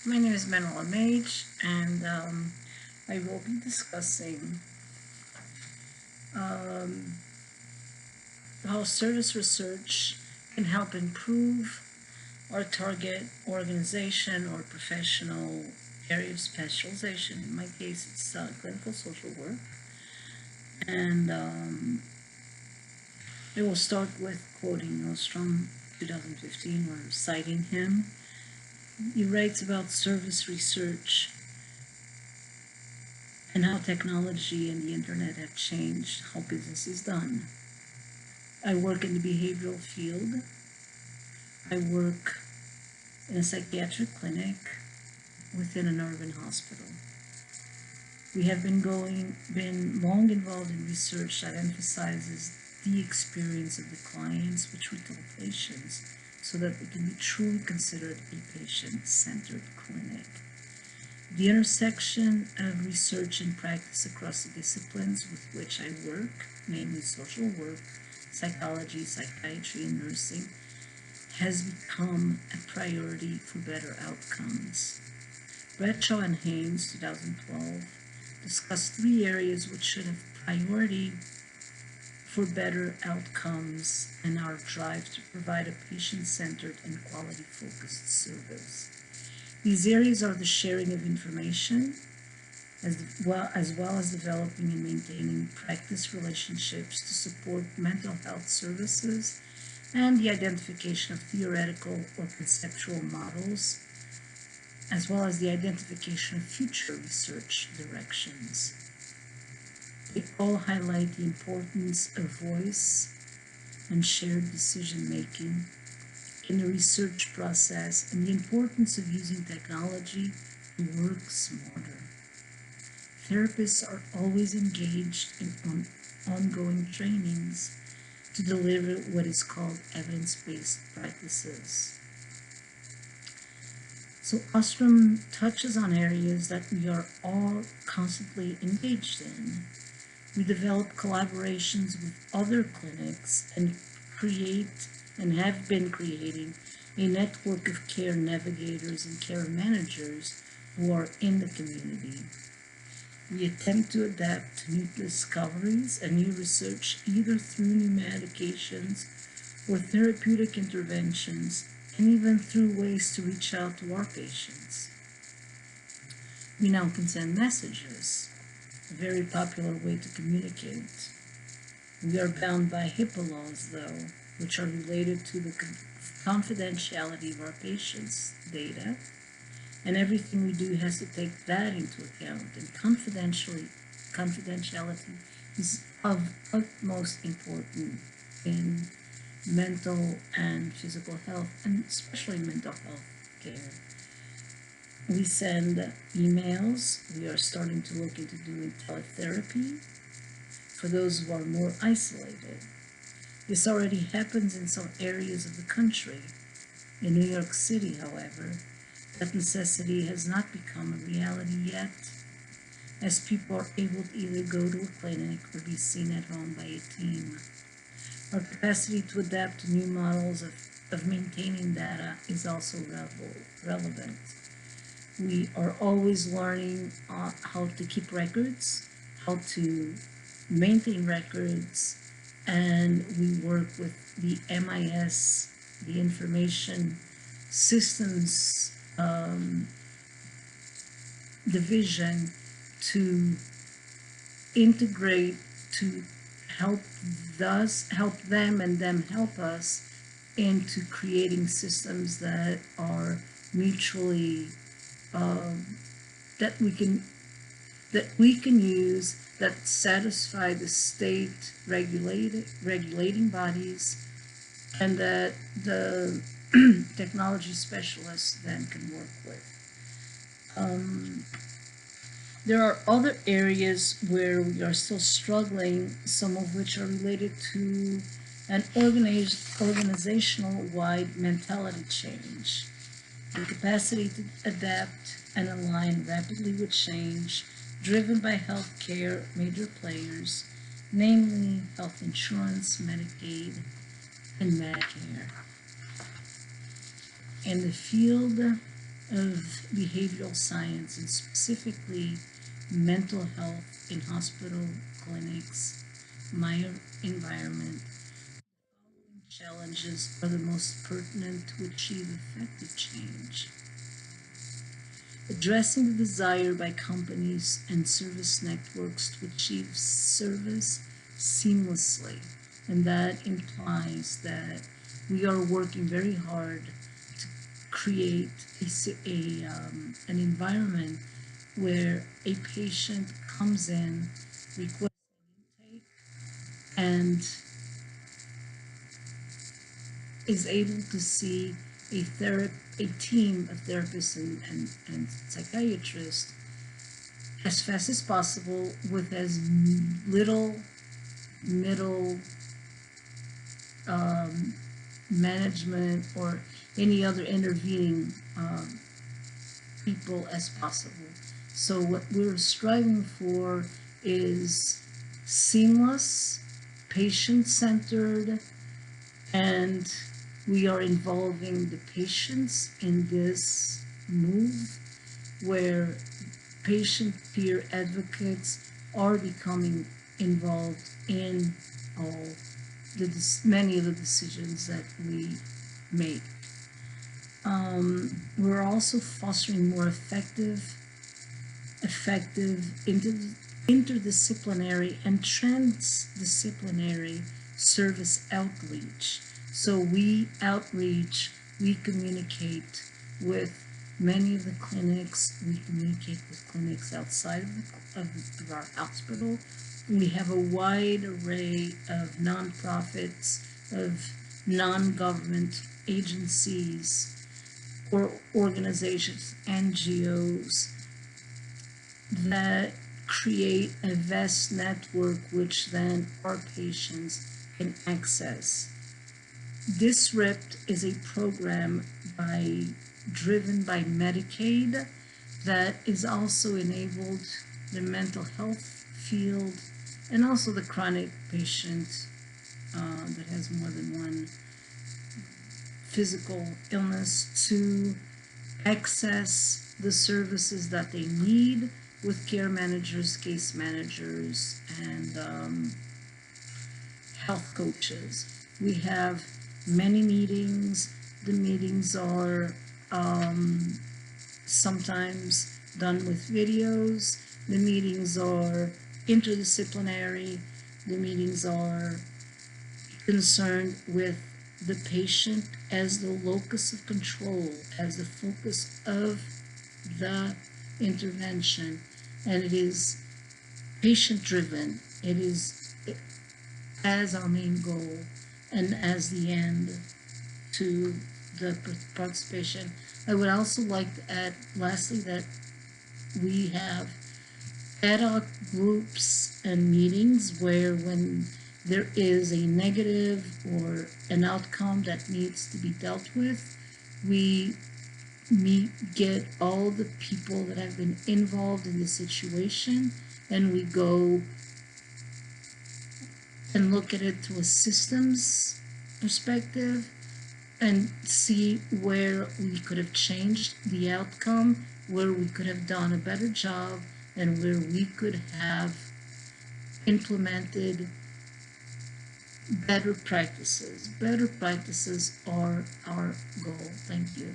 My name is Manuela Mage, and I will be discussing um, how service research can help improve our target organization or professional area of specialization. In my case, it's clinical social work. And I will start with quoting Nostrom 2015 or citing him. He writes about service research and how technology and the internet have changed how business is done. I work in the behavioral field. I work in a psychiatric clinic within an urban hospital. We have been long involved in research that emphasizes the experience of the clients, which we call patients, so that we can be truly considered a patient-centered clinic. The intersection of research and practice across the disciplines with which I work, namely social work, psychology, psychiatry, and nursing, has become a priority for better outcomes. Bradshaw and Haynes, 2012, discussed three areas which should have priority for better outcomes and our drive to provide a patient-centered and quality-focused service. These areas are the sharing of information, as well as developing and maintaining practice relationships to support mental health services, and the identification of theoretical or conceptual models, as well as the identification of future research directions. They all highlight the importance of voice and shared decision-making in the research process and the importance of using technology to work smarter. Therapists are always engaged in ongoing trainings to deliver what is called evidence-based practices. So Ostrom touches on areas that we are all constantly engaged in. We develop collaborations with other clinics and create and have been creating a network of care navigators and care managers who are in the community. We attempt to adapt to new discoveries and new research either through new medications or therapeutic interventions, and even through ways to reach out to our patients. We now can send messages, a very popular way to communicate. We are bound by HIPAA laws, though, which are related to the confidentiality of our patients' data, and everything we do has to take that into account. And confidentiality is of utmost importance in mental and physical health, and especially mental health care. We send emails. We are starting to look into doing teletherapy for those who are more isolated. This already happens in some areas of the country. In New York City, however, that necessity has not become a reality yet, as people are able to either go to a clinic or be seen at home by a team. Our capacity to adapt to new models of maintaining data is also relevant. We are always learning how to keep records, how to maintain records, and we work with the MIS, the Information Systems Division, to integrate, to help them and them help us into creating systems that are mutually that we can use, that satisfy the state regulating bodies, and that the technology specialists then can work with. There are other areas where we are still struggling, some of which are related to an organizational-wide mentality change, the capacity to adapt and align rapidly with change, driven by healthcare major players, namely health insurance, Medicaid, and Medicare. In the field of behavioral science and specifically mental health in hospital, clinics, my environment, challenges are the most pertinent to achieve effective change. Addressing the desire by companies and service networks to achieve service seamlessly. And that implies that we are working very hard to create an environment where a patient comes in, requests intake, and is able to see a team of therapists and psychiatrists as fast as possible with as little middle um, management or any other intervening people as possible. So what we're striving for is seamless, patient-centered, and we are involving the patients in this move where patient peer advocates are becoming involved in all many of the decisions that we make. We're also fostering more effective interdisciplinary and transdisciplinary service outreach. So we communicate with many of the clinics, we communicate with clinics outside of our hospital. We have a wide array of nonprofits, of non-government agencies or organizations, NGOs, that create a vast network which then our patients can access. Disrupt is a program driven by Medicaid that is also enabled the mental health field and also the chronic patient that has more than one physical illness to access the services that they need with care managers, case managers, and health coaches. We have many meetings. The meetings are sometimes done with videos. The meetings are interdisciplinary. The meetings are concerned with the patient as the locus of control, as the focus of the intervention, and it is patient driven. It is as our main goal and as the end to the participation. I would also like to add lastly that we have ad hoc groups and meetings where when there is a negative or an outcome that needs to be dealt with, we get all the people that have been involved in the situation, and we go and look at it through a systems perspective and see where we could have changed the outcome, where we could have done a better job, and where we could have implemented better practices. Better practices are our goal. Thank you.